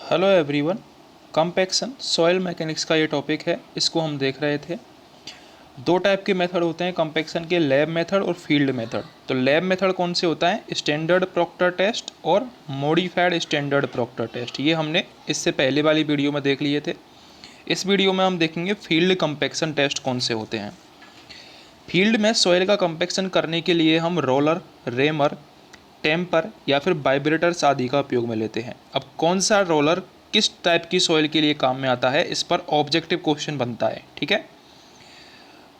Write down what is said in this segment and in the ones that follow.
Hello everyone. Compaction soil mechanics का ये topic है, इसको हम देख रहे थे। दो टाइप के मेथड होते हैं कंपैक्शन के, लैब मेथड और फील्ड मेथड। तो लैब मेथड कौन से होता है? स्टैंडर्ड प्रोक्टर टेस्ट और मॉडिफाइड स्टैंडर्ड प्रोक्टर टेस्ट। ये हमने इससे पहले वाली वीडियो में देख लिए थे। इस वीडियो में हम देखेंगे फील्ड कंपैक्शन टेस्ट कौन से होते हैं। फील्ड में सॉइल का कंपैक्शन करने के लिए हम रोलर, रेमर, टेम्पर या फिर वाइब्रेटर्स आदि का उपयोग में लेते हैं। अब कौन सा रोलर किस टाइप की सॉइल के लिए काम में आता है, इस पर ऑब्जेक्टिव क्वेश्चन बनता है। ठीक है,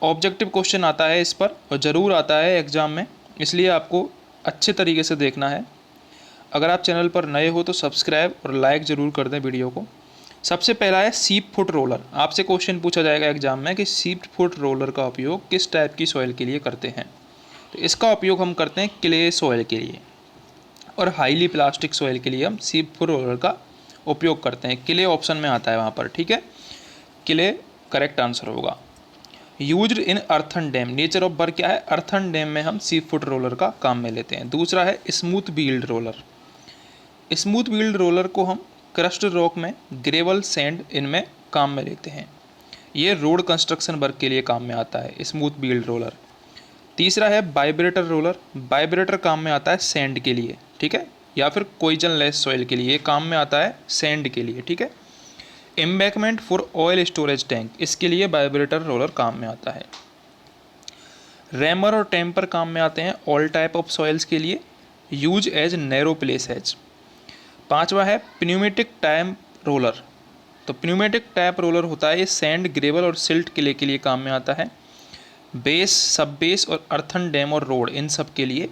ऑब्जेक्टिव क्वेश्चन आता है इस पर और ज़रूर आता है एग्जाम में, इसलिए आपको अच्छे तरीके से देखना है। अगर आप चैनल पर नए हो तो सब्सक्राइब और लाइक ज़रूर कर दें वीडियो को। सबसे पहला है सीप फुट रोलर। आपसे क्वेश्चन पूछा जाएगा एग्जाम में कि सीप फुट रोलर का उपयोग किस टाइप की सॉइल के लिए करते हैं। तो इसका उपयोग हम करते हैं क्ले सॉइल के लिए और हाईली प्लास्टिक सॉइल के लिए हम सीप फुट रोलर का उपयोग करते हैं। क्ले ऑप्शन में आता है वहाँ पर। ठीक है, क्ले करेक्ट आंसर होगा। Used in earthen dam, nature of work क्या है? अर्थन डैम में हम सीप फुट रोलर का काम में लेते हैं। दूसरा है smooth wheeled roller. Smooth wheeled roller को हम क्रस्ट रॉक में, ग्रेवल, सैंड इनमें काम में लेते हैं। ये रोड कंस्ट्रक्शन वर्क के लिए काम में आता है स्मूथ व्हील्ड रोलर। तीसरा है वाइब्रेटर रोलर। वाइब्रेटर काम में आता है सैंड के लिए, ठीक है, या फिर कोइजन लेस सॉइल के लिए काम में आता है सैंड के लिए। ठीक है, embankment for oil storage tank, इसके लिए वाइब्रेटर रोलर काम में आता है। रैमर और टेम्पर काम में आते हैं ऑल टाइप ऑफ सॉइल्स के लिए, use as narrow place as. पांचवा है प्न्यूमेटिक टैप रोलर। तो प्न्यूमेटिक टैप रोलर होता है, ये सैंड, ग्रेवल और सिल्ट किले के लिए काम में आता है। बेस, सब बेस और अर्थन डैम और रोड, इन सब के लिए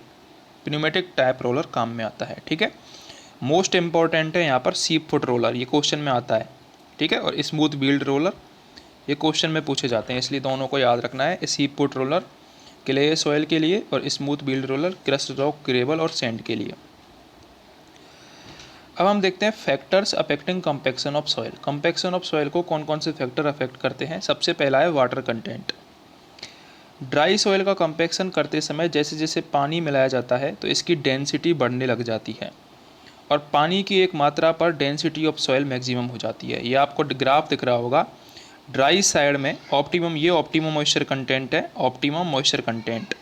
प्न्यूमेटिक टैप रोलर काम में आता है। ठीक है, मोस्ट इंपॉर्टेंट है यहाँ पर सीप फुट रोलर, ये क्वेश्चन में आता है। ठीक है, और स्मूथ व्हील्ड रोलर ये क्वेश्चन में पूछे जाते हैं, इसलिए दोनों को याद रखना है। सीप फुट रोलर क्ले सॉइल के लिए और smooth wheeled roller crust rock, gravel और सैंड के लिए। अब हम देखते हैं factors affecting compaction of soil. Compaction of soil को कौन कौन से फैक्टर अफेक्ट करते हैं? सबसे पहला है वाटर कंटेंट। ड्राई सॉइल का कंपैक्शन करते समय जैसे जैसे पानी मिलाया जाता है तो इसकी डेंसिटी बढ़ने लग जाती है और पानी की एक मात्रा पर डेंसिटी ऑफ सॉइल मैक्सिमम हो जाती है। ये आपको ग्राफ दिख रहा होगा। ड्राई साइड में ऑप्टिमम, ये ऑप्टिमम मॉइस्चर कंटेंट है, ऑप्टिमम मॉइस्चर कंटेंट।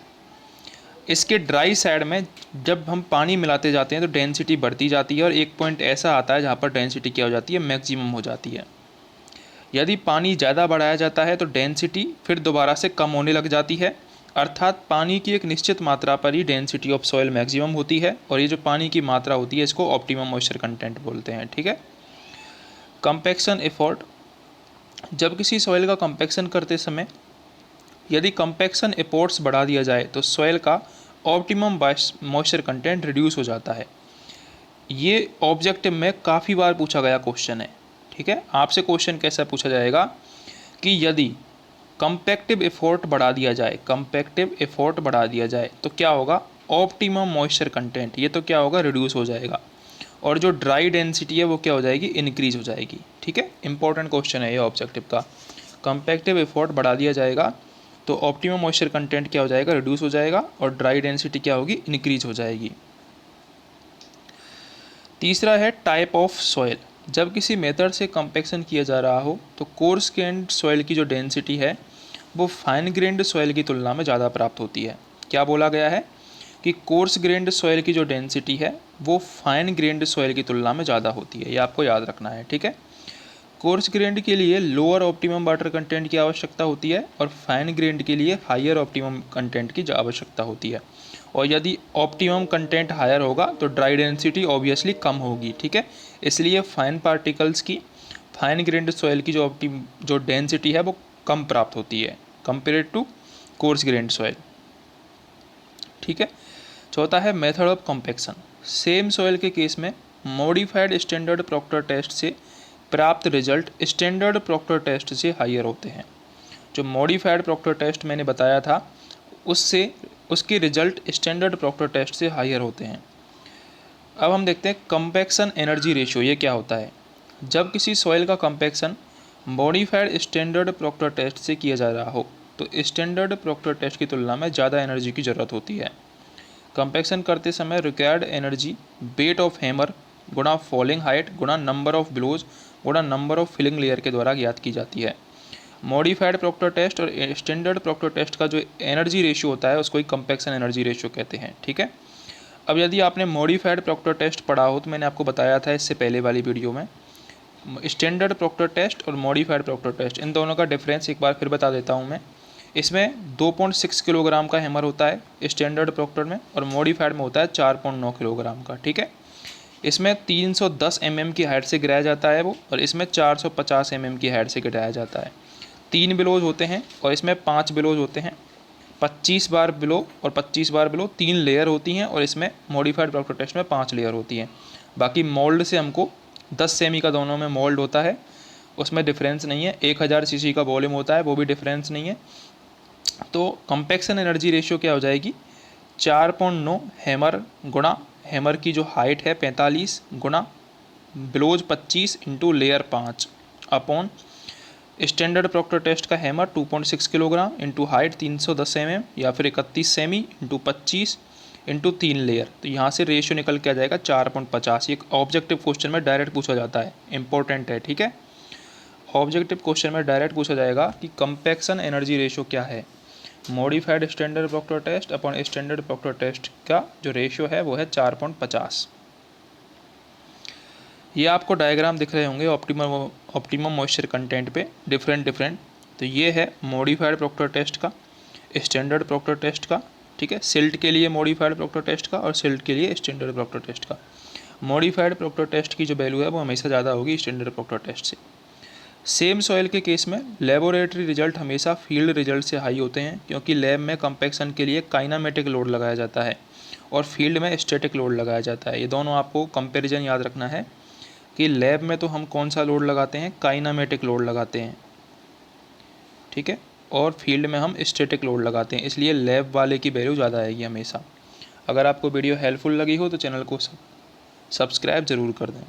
इसके ड्राई साइड में जब हम पानी मिलाते जाते हैं तो डेंसिटी बढ़ती जाती है और एक पॉइंट ऐसा आता है जहाँ पर डेंसिटी क्या हो जाती है? मैक्सिमम हो जाती है। यदि पानी ज़्यादा बढ़ाया जाता है तो डेंसिटी फिर दोबारा से कम होने लग जाती है, अर्थात पानी की एक निश्चित मात्रा पर ही डेंसिटी ऑफ सॉइल मैक्सिमम होती है और ये जो पानी की मात्रा होती है इसको ऑप्टिमम मॉइस्चर कंटेंट बोलते हैं। ठीक है, कंपैक्शन एफर्ट। जब किसी सॉइल का कंपैक्शन करते समय यदि कंपैक्शन एफर्ट्स बढ़ा दिया जाए तो सॉइल का ऑप्टिमम मॉइस्चर कंटेंट रिड्यूस हो जाता है। ये ऑब्जेक्टिव में काफ़ी बार पूछा गया क्वेश्चन है। ठीक है, आपसे क्वेश्चन कैसा पूछा जाएगा कि यदि कंपैक्टिव एफोर्ट बढ़ा दिया जाए, कंपैक्टिव एफोर्ट बढ़ा दिया जाए तो क्या होगा? ऑप्टिमम मॉइस्चर कंटेंट, ये तो क्या होगा? रिड्यूस हो जाएगा और जो ड्राई डेंसिटी है वो क्या हो जाएगी? इंक्रीज हो जाएगी। ठीक है, इंपॉर्टेंट क्वेश्चन है ये ऑब्जेक्टिव का। कंपैक्टिव एफोर्ट बढ़ा दिया जाएगा तो ऑप्टिमम मॉइस्चर कंटेंट क्या हो जाएगा? रिड्यूस हो जाएगा और ड्राई डेंसिटी क्या होगी? इंक्रीज हो जाएगी। तीसरा है टाइप ऑफ सॉइल। जब किसी मेथड से कंपैक्शन किया जा रहा हो तो कोर्स ग्रेन्ड सॉइल की जो डेंसिटी है वो फाइन ग्रेन्ड सॉइल की तुलना में ज़्यादा प्राप्त होती है। क्या बोला गया है कि कोर्स ग्रेन्ड सॉइल की जो डेंसिटी है वो फाइन ग्रेन्ड सॉइल की तुलना में ज़्यादा होती है, ये आपको याद रखना है। ठीक है, कोर्स ग्रेन्ड के लिए लोअर ऑप्टिमम वाटर कंटेंट की आवश्यकता होती है और फाइन ग्रेन्ड के लिए हायर ऑप्टिमम कंटेंट की आवश्यकता होती है। और यदि ऑप्टिमम कंटेंट हायर होगा तो ड्राई डेंसिटी ऑब्वियसली कम होगी। ठीक है, इसलिए फाइन पार्टिकल्स की, फाइन ग्रेन्ड सॉइल की जो डेंसिटी है वो कम प्राप्त होती है compare to coarse grained soil. ठीक है, चौथा है method of compaction. Same soil के केस में मॉडिफाइड स्टैंडर्ड प्रोक्टर टेस्ट से प्राप्त रिजल्ट स्टैंडर्ड प्रोक्टर टेस्ट से हायर होते हैं। जो मॉडिफाइड प्रोक्टर टेस्ट मैंने बताया था उससे उसके रिजल्ट स्टैंडर्ड प्रोक्टर टेस्ट से हायर होते हैं। अब हम देखते हैं कंपैक्शन एनर्जी रेशियो, ये क्या होता है? जब किसी सॉइल का compaction modified standard proctor test से किया जा रहा हो तो स्टैंडर्ड प्रोक्टर टेस्ट की तुलना में ज़्यादा एनर्जी की ज़रूरत होती है। कंपैक्शन करते समय required energy weight of hammer गुणा फॉलिंग हाइट गुणा नंबर ऑफ बिलोज गुणा नंबर ऑफ फिलिंग लेयर के द्वारा ज्ञात की जाती है। मॉडिफाइड प्रोक्टर टेस्ट और स्टैंडर्ड प्रोक्टर टेस्ट का जो एनर्जी रेशियो होता है उसको ही कंपैक्शन एनर्जी रेशियो कहते हैं। ठीक है, अब यदि आपने मॉडिफाइड प्रोक्टर टेस्ट पढ़ा हो तो मैंने आपको बताया था इससे पहले वाली वीडियो में, स्टैंडर्ड प्रोक्टर टेस्ट और मॉडिफाइड प्रोक्टर टेस्ट, इन दोनों का डिफरेंस एक बार फिर बता देता हूँ मैं। इसमें 2.6 किलोग्राम का हैमर होता है स्टैंडर्ड प्रोक्टर में, और मॉडिफाइड में होता है 4.9 किलोग्राम का। ठीक है, इसमें 310 mm की हाइट से गिराया जाता है वो, और इसमें 450 mm की हाइट से गिराया जाता है। 3 बिलोज होते हैं और इसमें 5 बिलोज होते हैं। 25 बार बिलो और 25 बार बिलो, 3 लेयर होती हैं, और इसमें मॉडिफाइड प्रोक्टर टेस्ट में 5 लेयर होती हैं। बाकी मोल्ड से हमको 10 सेमी का दोनों में मोल्ड होता है, उसमें डिफरेंस नहीं है। 1000 सीसी का वॉल्यूम होता है, वो भी डिफरेंस नहीं है। तो कंपैक्शन एनर्जी रेशियो क्या हो जाएगी, 4.9 हैमर गुणा हैमर की जो हाइट है 45 गुणा blows 25 into layer 5 upon standard proctor test का hammer 2.6 kilogram into height 310 mm या फिर 31 सेमी इंटू 25 इंटू 3 लेयर। तो यहाँ से रेशियो निकल के आ जाएगा 4.50। ये ऑब्जेक्टिव क्वेश्चन में डायरेक्ट पूछा जाता है, इंपॉर्टेंट है। ठीक है, ऑब्जेक्टिव क्वेश्चन में डायरेक्ट पूछा जाएगा कि कंपैक्शन एनर्जी रेशियो क्या है। Modified standard proctor test upon standard proctor test का जो रेशियो है वो है 4.50। ये आपको डायग्राम दिख रहे होंगे ऑप्टिमम मॉइस्चर कंटेंट पे डिफरेंट। तो ये है मॉडिफाइड प्रोक्टर टेस्ट का, स्टैंडर्ड प्रोक्टर टेस्ट का। ठीक है, सिल्ट के लिए मॉडिफाइड प्रोक्टर टेस्ट का और सिल्ट के लिए स्टैंडर्ड प्रोक्टर टेस्ट का। मॉडिफाइड प्रोक्टर टेस्ट की जो वैल्यू है वो हमेशा ज़्यादा होगी स्टैंडर्ड प्रोक्टर टेस्ट से। सेम सॉइल के केस में लेबोरेटरी रिजल्ट हमेशा फील्ड रिजल्ट से हाई होते हैं, क्योंकि लैब में कंपैक्शन के लिए काइनामेटिक लोड लगाया जाता है और फील्ड में स्टैटिक लोड लगाया जाता है। ये दोनों आपको कंपैरिजन याद रखना है कि लैब में तो हम कौन सा लोड लगाते हैं, काइनामेटिक लोड लगाते हैं। ठीक है, और फील्ड में हम स्टैटिक लोड लगाते हैं, इसलिए लैब वाले की वैल्यू ज़्यादा आएगी हमेशा। अगर आपको वीडियो हेल्पफुल लगी हो तो चैनल को सब्सक्राइब ज़रूर कर दें।